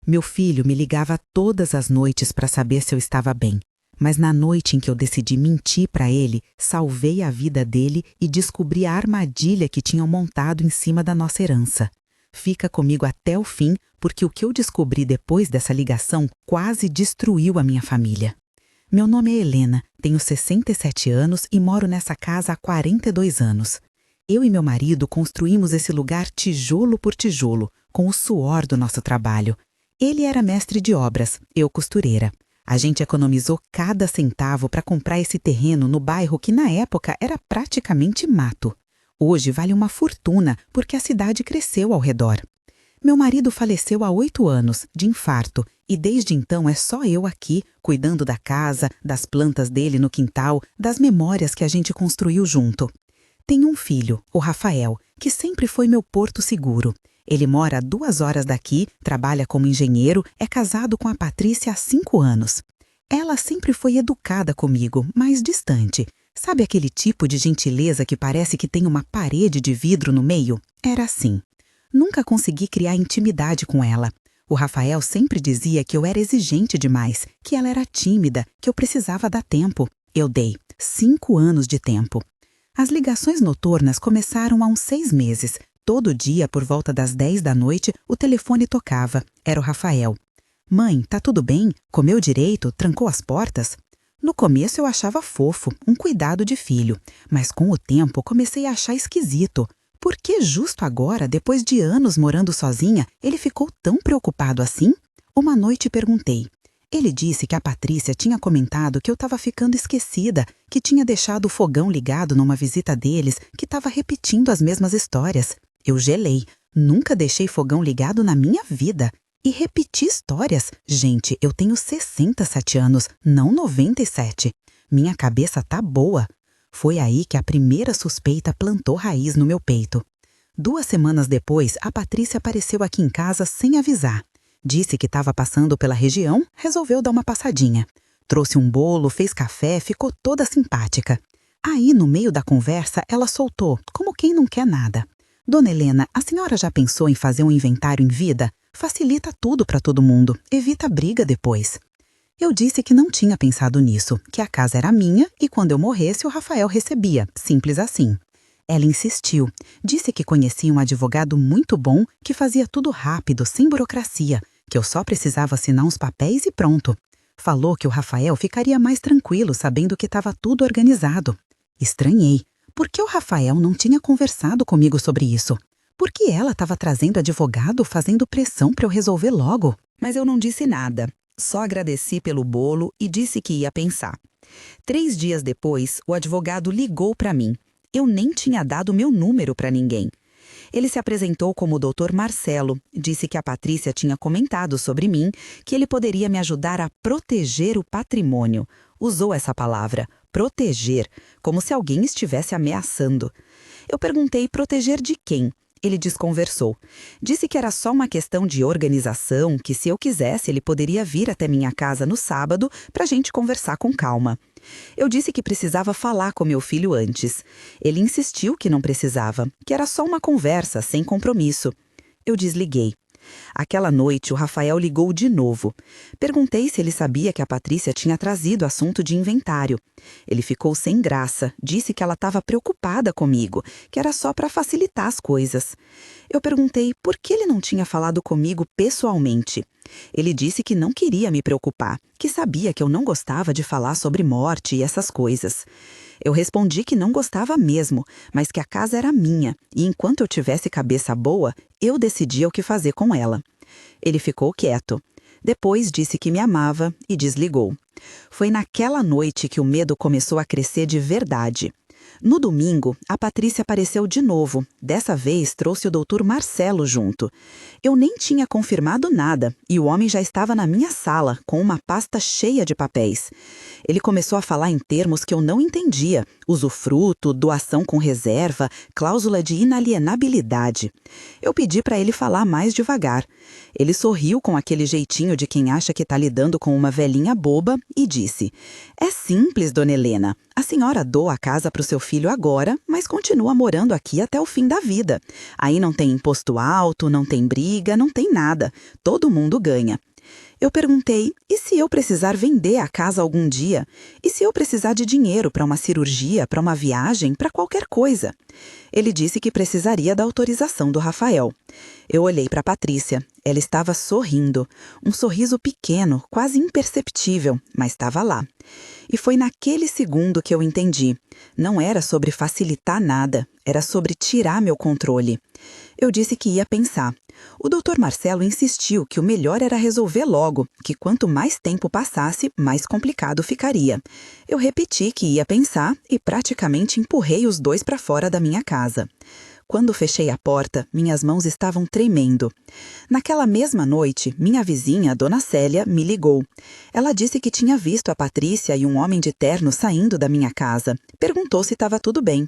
Meu filho me ligava todas as noites para saber se eu estava bem. Mas na noite em que eu decidi mentir para ele, salvei a vida dele e descobri a armadilha que tinham montado em cima da nossa herança. Fica comigo até o fim, porque o que eu descobri depois dessa ligação quase destruiu a minha família. Meu nome é Helena, tenho 67 anos e moro nessa casa há 42 anos. Eu e meu marido construímos esse lugar tijolo por tijolo, com o suor do nosso trabalho. Ele era mestre de obras, eu costureira. A gente economizou cada centavo para comprar esse terreno no bairro que na época era praticamente mato. Hoje vale uma fortuna porque a cidade cresceu ao redor. Meu marido faleceu há 8 anos, de infarto, e desde então é só eu aqui, cuidando da casa, das plantas dele no quintal, das memórias que a gente construiu junto. Tenho um filho, o Rafael, que sempre foi meu porto seguro. Ele mora a 2 horas daqui, trabalha como engenheiro, é casado com a Patrícia há 5 anos. Ela sempre foi educada comigo, mas distante. Sabe aquele tipo de gentileza que parece que tem uma parede de vidro no meio? Era assim. Nunca consegui criar intimidade com ela. O Rafael sempre dizia que eu era exigente demais, que ela era tímida, que eu precisava dar tempo. Eu dei 5 anos de tempo. As ligações noturnas começaram há uns 6 meses. Todo dia, por volta das 10 da noite, o telefone tocava. Era o Rafael. Mãe, tá tudo bem? Comeu direito? Trancou as portas? No começo eu achava fofo, um cuidado de filho. Mas com o tempo comecei a achar esquisito. Por que justo agora, depois de anos morando sozinha, ele ficou tão preocupado assim? Uma noite perguntei. Ele disse que a Patrícia tinha comentado que eu estava ficando esquecida, que tinha deixado o fogão ligado numa visita deles, que estava repetindo as mesmas histórias. Eu gelei. Nunca deixei fogão ligado na minha vida. E repetir histórias? Gente, eu tenho 67 anos, não 97. Minha cabeça tá boa. Foi aí que a primeira suspeita plantou raiz no meu peito. 2 semanas depois, a Patrícia apareceu aqui em casa sem avisar. Disse que estava passando pela região, resolveu dar uma passadinha. Trouxe um bolo, fez café, ficou toda simpática. Aí, no meio da conversa, ela soltou, como quem não quer nada. Dona Helena, a senhora já pensou em fazer um inventário em vida? Facilita tudo para todo mundo, evita briga depois. Eu disse que não tinha pensado nisso, que a casa era minha e quando eu morresse o Rafael recebia, simples assim. Ela insistiu, disse que conhecia um advogado muito bom que fazia tudo rápido, sem burocracia, que eu só precisava assinar uns papéis e pronto. Falou que o Rafael ficaria mais tranquilo sabendo que estava tudo organizado. Estranhei. Por que o Rafael não tinha conversado comigo sobre isso? Por que ela estava trazendo advogado, fazendo pressão para eu resolver logo? Mas eu não disse nada. Só agradeci pelo bolo e disse que ia pensar. 3 dias depois, o advogado ligou para mim. Eu nem tinha dado meu número para ninguém. Ele se apresentou como o Dr. Marcelo, disse que a Patrícia tinha comentado sobre mim, que ele poderia me ajudar a proteger o patrimônio. Usou essa palavra, proteger, como se alguém estivesse ameaçando. Eu perguntei proteger de quem? Ele desconversou. Disse que era só uma questão de organização, que se eu quisesse ele poderia vir até minha casa no sábado para a gente conversar com calma. Eu disse que precisava falar com meu filho antes. Ele insistiu que não precisava, que era só uma conversa, sem compromisso. Eu desliguei. Aquela noite, o Rafael ligou de novo. Perguntei se ele sabia que a Patrícia tinha trazido assunto de inventário. Ele ficou sem graça, disse que ela estava preocupada comigo, que era só para facilitar as coisas. Eu perguntei por que ele não tinha falado comigo pessoalmente. Ele disse que não queria me preocupar, que sabia que eu não gostava de falar sobre morte e essas coisas. Eu respondi que não gostava mesmo, mas que a casa era minha e enquanto eu tivesse cabeça boa, eu decidia o que fazer com ela. Ele ficou quieto. Depois disse que me amava e desligou. Foi naquela noite que o medo começou a crescer de verdade. No domingo, a Patrícia apareceu de novo. Dessa vez, trouxe o Dr. Marcelo junto. Eu nem tinha confirmado nada e o homem já estava na minha sala, com uma pasta cheia de papéis. Ele começou a falar em termos que eu não entendia. Usufruto, doação com reserva, cláusula de inalienabilidade. Eu pedi para ele falar mais devagar. Ele sorriu com aquele jeitinho de quem acha que está lidando com uma velhinha boba e disse: "É simples, dona Helena. A senhora doa a casa para o seu filho filho agora, mas continua morando aqui até o fim da vida. Aí não tem imposto alto, não tem briga, não tem nada. Todo mundo ganha. Eu perguntei, e se eu precisar vender a casa algum dia? E se eu precisar de dinheiro para uma cirurgia, para uma viagem, para qualquer coisa? Ele disse que precisaria da autorização do Rafael. Eu olhei para Patrícia. Ela estava sorrindo. Um sorriso pequeno, quase imperceptível, mas estava lá. E foi naquele segundo que eu entendi. Não era sobre facilitar nada, era sobre tirar meu controle. Eu disse que ia pensar. O Dr. Marcelo insistiu que o melhor era resolver logo, que quanto mais tempo passasse, mais complicado ficaria. Eu repeti que ia pensar e praticamente empurrei os dois para fora da minha casa. Quando fechei a porta, minhas mãos estavam tremendo. Naquela mesma noite, minha vizinha, Dona Célia, me ligou. Ela disse que tinha visto a Patrícia e um homem de terno saindo da minha casa. Perguntou se estava tudo bem.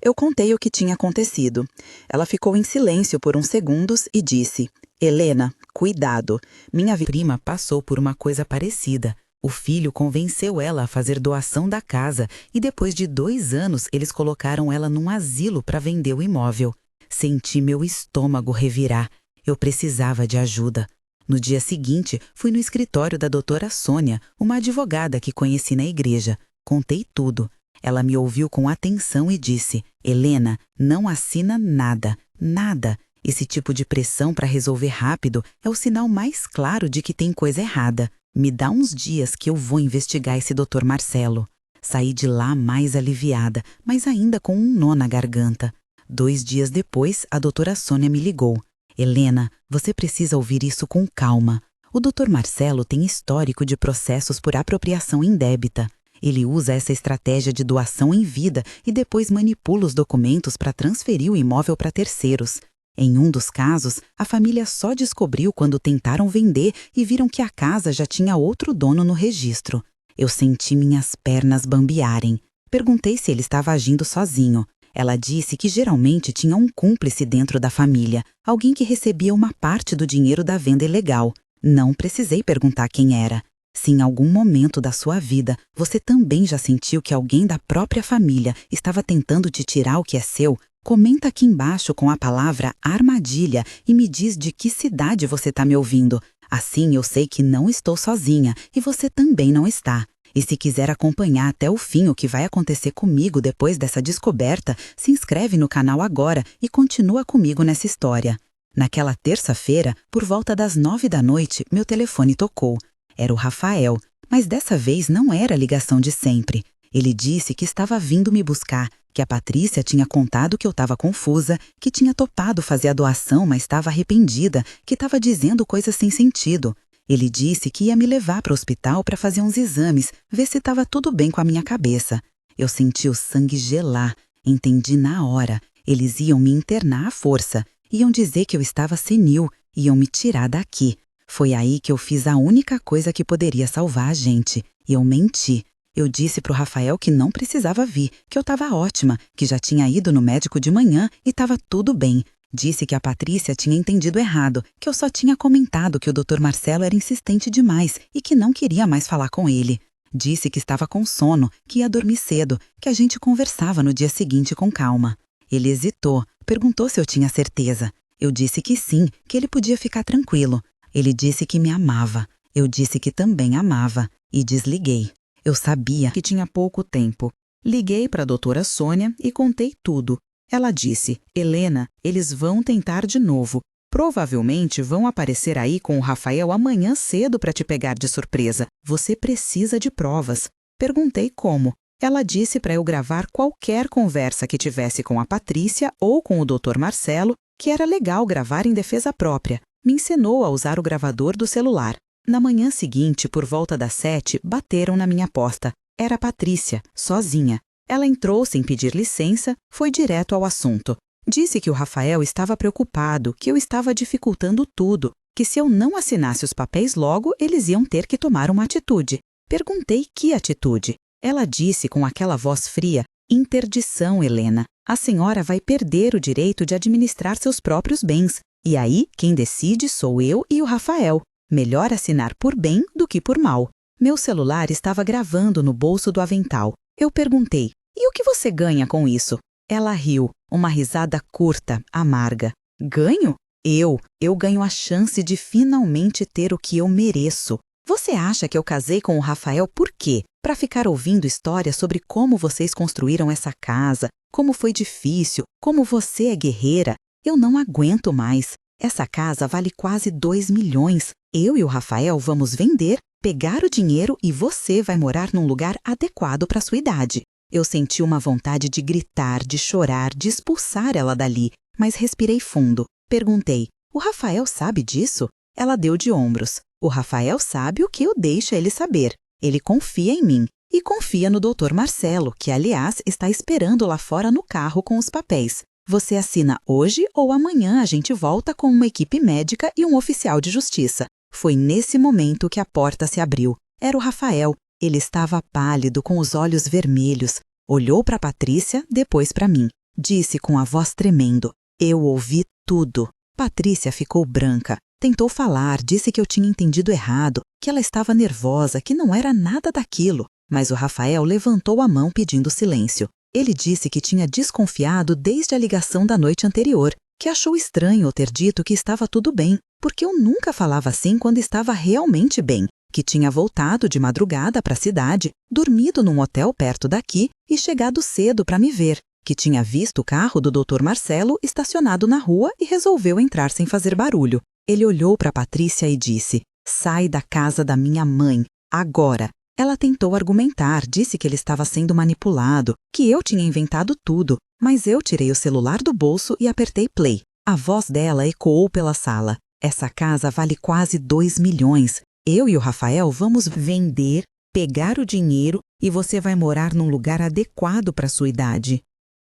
Eu contei o que tinha acontecido. Ela ficou em silêncio por uns segundos e disse: Helena, cuidado. Minha Prima passou por uma coisa parecida. O filho convenceu ela a fazer doação da casa e depois de 2 anos eles colocaram ela num asilo para vender o imóvel. Senti meu estômago revirar. Eu precisava de ajuda. No dia seguinte, fui no escritório da doutora Sônia, uma advogada que conheci na igreja. Contei tudo. Ela me ouviu com atenção e disse: Helena, não assina nada, nada. Esse tipo de pressão para resolver rápido é o sinal mais claro de que tem coisa errada. Me dá uns dias que eu vou investigar esse Dr. Marcelo. Saí de lá mais aliviada, mas ainda com um nó na garganta. 2 dias depois, a doutora Sônia me ligou. Helena, você precisa ouvir isso com calma. O Dr. Marcelo tem histórico de processos por apropriação indébita. Ele usa essa estratégia de doação em vida e depois manipula os documentos para transferir o imóvel para terceiros. Em um dos casos, a família só descobriu quando tentaram vender e viram que a casa já tinha outro dono no registro. Eu senti minhas pernas bambearem. Perguntei se ele estava agindo sozinho. Ela disse que geralmente tinha um cúmplice dentro da família, alguém que recebia uma parte do dinheiro da venda ilegal. Não precisei perguntar quem era. Se em algum momento da sua vida você também já sentiu que alguém da própria família estava tentando te tirar o que é seu, comenta aqui embaixo com a palavra armadilha e me diz de que cidade você está me ouvindo. Assim eu sei que não estou sozinha e você também não está. E se quiser acompanhar até o fim o que vai acontecer comigo depois dessa descoberta, se inscreve no canal agora e continua comigo nessa história. Naquela terça-feira, por volta das 9 da noite, meu telefone tocou. Era o Rafael, mas dessa vez não era a ligação de sempre. Ele disse que estava vindo me buscar, que a Patrícia tinha contado que eu estava confusa, que tinha topado fazer a doação, mas estava arrependida, que estava dizendo coisas sem sentido. Ele disse que ia me levar para o hospital para fazer uns exames, ver se estava tudo bem com a minha cabeça. Eu senti o sangue gelar, entendi na hora. Eles iam me internar à força, iam dizer que eu estava senil, iam me tirar daqui. Foi aí que eu fiz a única coisa que poderia salvar a gente. Eu menti. Eu disse pro Rafael que não precisava vir, que eu estava ótima, que já tinha ido no médico de manhã e estava tudo bem. Disse que a Patrícia tinha entendido errado, que eu só tinha comentado que o Dr. Marcelo era insistente demais e que não queria mais falar com ele. Disse que estava com sono, que ia dormir cedo, que a gente conversava no dia seguinte com calma. Ele hesitou, perguntou se eu tinha certeza. Eu disse que sim, que ele podia ficar tranquilo. Ele disse que me amava. Eu disse que também amava e desliguei. Eu sabia que tinha pouco tempo. Liguei para a doutora Sônia e contei tudo. Ela disse: Helena, eles vão tentar de novo. Provavelmente vão aparecer aí com o Rafael amanhã cedo para te pegar de surpresa. Você precisa de provas. Perguntei como. Ela disse para eu gravar qualquer conversa que tivesse com a Patrícia ou com o Dr. Marcelo, que era legal gravar em defesa própria. Me ensinou a usar o gravador do celular. Na manhã seguinte, por volta das 7, bateram na minha porta. Era a Patrícia, sozinha. Ela entrou sem pedir licença, foi direto ao assunto. Disse que o Rafael estava preocupado, que eu estava dificultando tudo, que se eu não assinasse os papéis logo, eles iam ter que tomar uma atitude. Perguntei que atitude. Ela disse com aquela voz fria: interdição, Helena. A senhora vai perder o direito de administrar seus próprios bens. E aí, quem decide sou eu e o Rafael. Melhor assinar por bem do que por mal. Meu celular estava gravando no bolso do avental. Eu perguntei: E o que você ganha com isso? Ela riu, uma risada curta, amarga. Ganho? Eu ganho a chance de finalmente ter o que eu mereço. Você acha que eu casei com o Rafael por quê? Para ficar ouvindo histórias sobre como vocês construíram essa casa, como foi difícil, como você é guerreira? Eu não aguento mais. Essa casa vale quase 2 milhões. Eu e o Rafael vamos vender, pegar o dinheiro e você vai morar num lugar adequado para sua idade. Eu senti uma vontade de gritar, de chorar, de expulsar ela dali, mas respirei fundo. Perguntei, o Rafael sabe disso? Ela deu de ombros. O Rafael sabe o que eu deixo ele saber. Ele confia em mim e confia no Dr. Marcelo, que, aliás, está esperando lá fora no carro com os papéis. Você assina hoje ou amanhã a gente volta com uma equipe médica e um oficial de justiça. Foi nesse momento que a porta se abriu. Era o Rafael. Ele estava pálido, com os olhos vermelhos. Olhou para Patrícia, depois para mim. Disse com a voz tremendo. Eu ouvi tudo. Patrícia ficou branca. Tentou falar, disse que eu tinha entendido errado, que ela estava nervosa, que não era nada daquilo. Mas o Rafael levantou a mão pedindo silêncio. Ele disse que tinha desconfiado desde a ligação da noite anterior, que achou estranho eu ter dito que estava tudo bem, porque eu nunca falava assim quando estava realmente bem, que tinha voltado de madrugada para a cidade, dormido num hotel perto daqui e chegado cedo para me ver, que tinha visto o carro do Dr. Marcelo estacionado na rua e resolveu entrar sem fazer barulho. Ele olhou para Patrícia e disse, sai da casa da minha mãe, agora. Ela tentou argumentar, disse que ele estava sendo manipulado, que eu tinha inventado tudo, mas eu tirei o celular do bolso e apertei play. A voz dela ecoou pela sala. Essa casa vale quase 2 milhões. Eu e o Rafael vamos vender, pegar o dinheiro e você vai morar num lugar adequado para sua idade.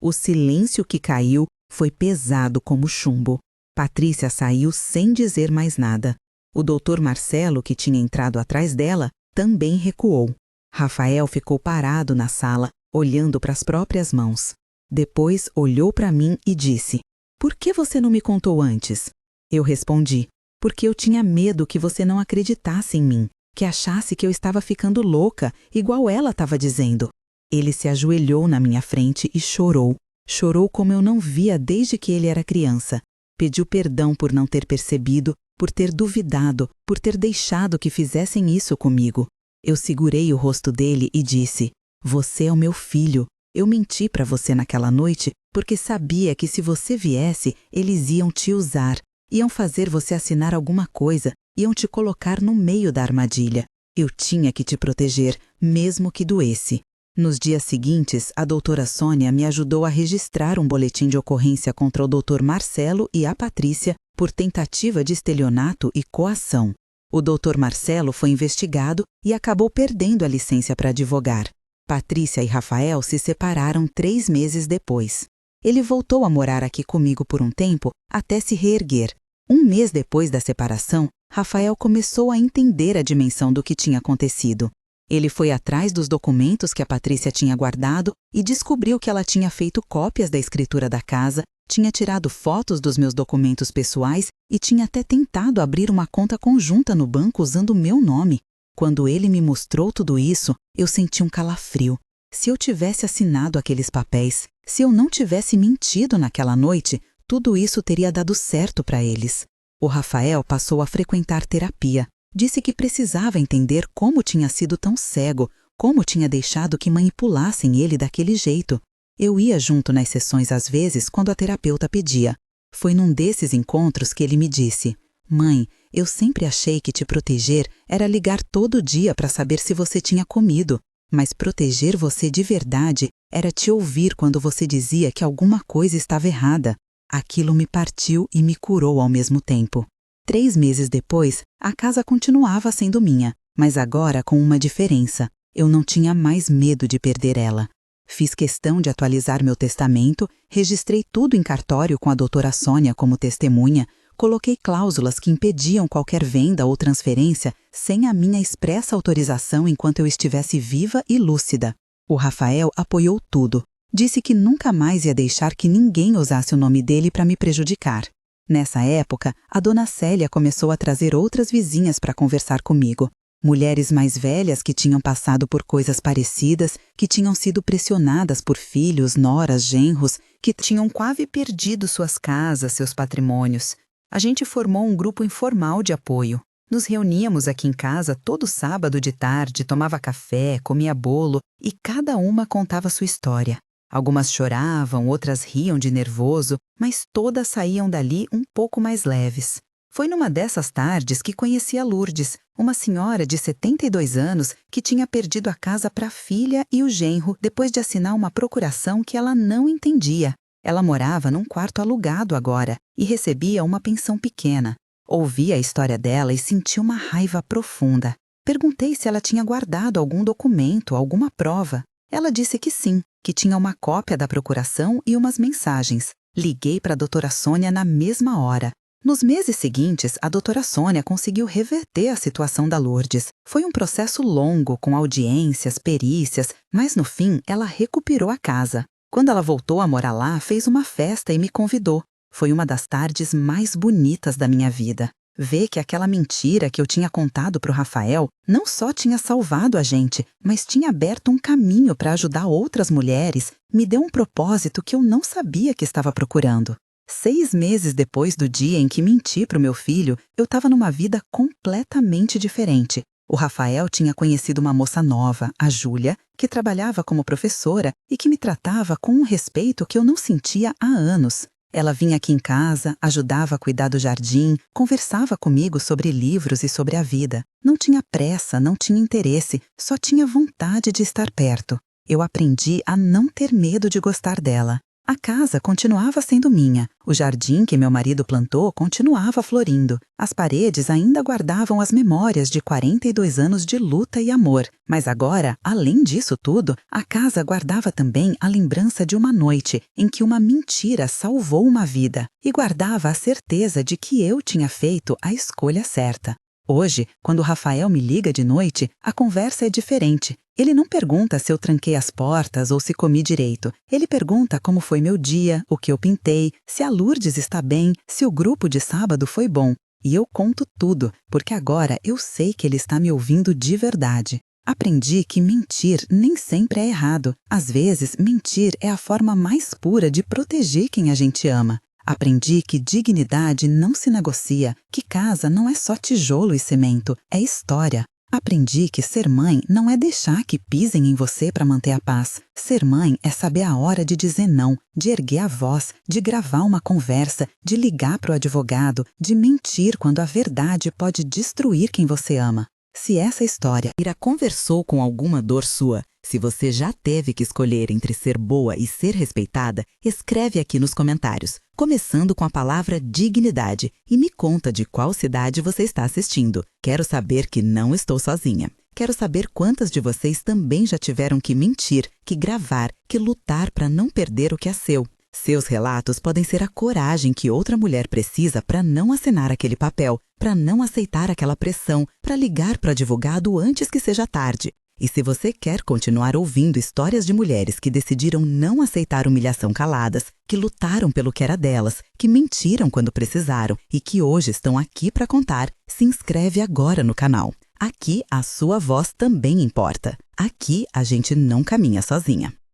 O silêncio que caiu foi pesado como chumbo. Patrícia saiu sem dizer mais nada. O Dr. Marcelo, que tinha entrado atrás dela, também recuou. Rafael ficou parado na sala, olhando para as próprias mãos. Depois olhou para mim e disse, por que você não me contou antes? Eu respondi, porque eu tinha medo que você não acreditasse em mim, que achasse que eu estava ficando louca, igual ela estava dizendo. Ele se ajoelhou na minha frente e chorou. Chorou como eu não via desde que ele era criança. Pediu perdão por não ter percebido, por ter duvidado, por ter deixado que fizessem isso comigo. Eu segurei o rosto dele e disse, você é o meu filho. Eu menti para você naquela noite porque sabia que se você viesse, eles iam te usar, iam fazer você assinar alguma coisa, iam te colocar no meio da armadilha. Eu tinha que te proteger, mesmo que doesse. Nos dias seguintes, a doutora Sônia me ajudou a registrar um boletim de ocorrência contra o Dr. Marcelo e a Patrícia por tentativa de estelionato e coação. O Dr. Marcelo foi investigado e acabou perdendo a licença para advogar. Patrícia e Rafael se separaram 3 meses depois. Ele voltou a morar aqui comigo por um tempo até se reerguer. 1 mês depois da separação, Rafael começou a entender a dimensão do que tinha acontecido. Ele foi atrás dos documentos que a Patrícia tinha guardado e descobriu que ela tinha feito cópias da escritura da casa, tinha tirado fotos dos meus documentos pessoais e tinha até tentado abrir uma conta conjunta no banco usando o meu nome. Quando ele me mostrou tudo isso, eu senti um calafrio. Se eu tivesse assinado aqueles papéis, se eu não tivesse mentido naquela noite, tudo isso teria dado certo para eles. O Rafael passou a frequentar terapia. Disse que precisava entender como tinha sido tão cego, como tinha deixado que manipulassem ele daquele jeito. Eu ia junto nas sessões às vezes quando a terapeuta pedia. Foi num desses encontros que ele me disse, mãe, eu sempre achei que te proteger era ligar todo dia para saber se você tinha comido, mas proteger você de verdade era te ouvir quando você dizia que alguma coisa estava errada. Aquilo me partiu e me curou ao mesmo tempo. 3 meses depois, a casa continuava sendo minha, mas agora com uma diferença. Eu não tinha mais medo de perder ela. Fiz questão de atualizar meu testamento, registrei tudo em cartório com a doutora Sônia como testemunha, coloquei cláusulas que impediam qualquer venda ou transferência sem a minha expressa autorização enquanto eu estivesse viva e lúcida. O Rafael apoiou tudo. Disse que nunca mais ia deixar que ninguém usasse o nome dele para me prejudicar. Nessa época, a dona Célia começou a trazer outras vizinhas para conversar comigo. Mulheres mais velhas que tinham passado por coisas parecidas, que tinham sido pressionadas por filhos, noras, genros, que tinham quase perdido suas casas, seus patrimônios. A gente formou um grupo informal de apoio. Nos reuníamos aqui em casa todo sábado de tarde, tomava café, comia bolo e cada uma contava sua história. Algumas choravam, outras riam de nervoso, mas todas saíam dali um pouco mais leves. Foi numa dessas tardes que conheci a Lourdes, uma senhora de 72 anos que tinha perdido a casa para a filha e o genro depois de assinar uma procuração que ela não entendia. Ela morava num quarto alugado agora e recebia uma pensão pequena. Ouvi a história dela e senti uma raiva profunda. Perguntei se ela tinha guardado algum documento, alguma prova. Ela disse que sim, que tinha uma cópia da procuração e umas mensagens. Liguei para a doutora Sônia na mesma hora. Nos meses seguintes, a doutora Sônia conseguiu reverter a situação da Lourdes. Foi um processo longo, com audiências, perícias, mas no fim ela recuperou a casa. Quando ela voltou a morar lá, fez uma festa e me convidou. Foi uma das tardes mais bonitas da minha vida. Ver que aquela mentira que eu tinha contado para o Rafael não só tinha salvado a gente, mas tinha aberto um caminho para ajudar outras mulheres, me deu um propósito que eu não sabia que estava procurando. 6 meses depois do dia em que menti para o meu filho, eu estava numa vida completamente diferente. O Rafael tinha conhecido uma moça nova, a Júlia, que trabalhava como professora e que me tratava com um respeito que eu não sentia há anos. Ela vinha aqui em casa, ajudava a cuidar do jardim, conversava comigo sobre livros e sobre a vida. Não tinha pressa, não tinha interesse, só tinha vontade de estar perto. Eu aprendi a não ter medo de gostar dela. A casa continuava sendo minha, o jardim que meu marido plantou continuava florindo, as paredes ainda guardavam as memórias de 42 anos de luta e amor, mas agora, além disso tudo, a casa guardava também a lembrança de uma noite em que uma mentira salvou uma vida e guardava a certeza de que eu tinha feito a escolha certa. Hoje, quando o Rafael me liga de noite, a conversa é diferente. Ele não pergunta se eu tranquei as portas ou se comi direito. Ele pergunta como foi meu dia, o que eu pintei, se a Lourdes está bem, se o grupo de sábado foi bom. E eu conto tudo, porque agora eu sei que ele está me ouvindo de verdade. Aprendi que mentir nem sempre é errado. Às vezes, mentir é a forma mais pura de proteger quem a gente ama. Aprendi que dignidade não se negocia, que casa não é só tijolo e cimento, é história. Aprendi que ser mãe não é deixar que pisem em você para manter a paz. Ser mãe é saber a hora de dizer não, de erguer a voz, de gravar uma conversa, de ligar para o advogado, de mentir quando a verdade pode destruir quem você ama. Se essa história conversou com alguma dor sua, se você já teve que escolher entre ser boa e ser respeitada, escreve aqui nos comentários, começando com a palavra dignidade, e me conta de qual cidade você está assistindo. Quero saber que não estou sozinha. Quero saber quantas de vocês também já tiveram que mentir, que gravar, que lutar para não perder o que é seu. Seus relatos podem ser a coragem que outra mulher precisa para não assinar aquele papel, para não aceitar aquela pressão, para ligar para o advogado antes que seja tarde. E se você quer continuar ouvindo histórias de mulheres que decidiram não aceitar humilhação caladas, que lutaram pelo que era delas, que mentiram quando precisaram e que hoje estão aqui para contar, se inscreve agora no canal. Aqui a sua voz também importa. Aqui a gente não caminha sozinha.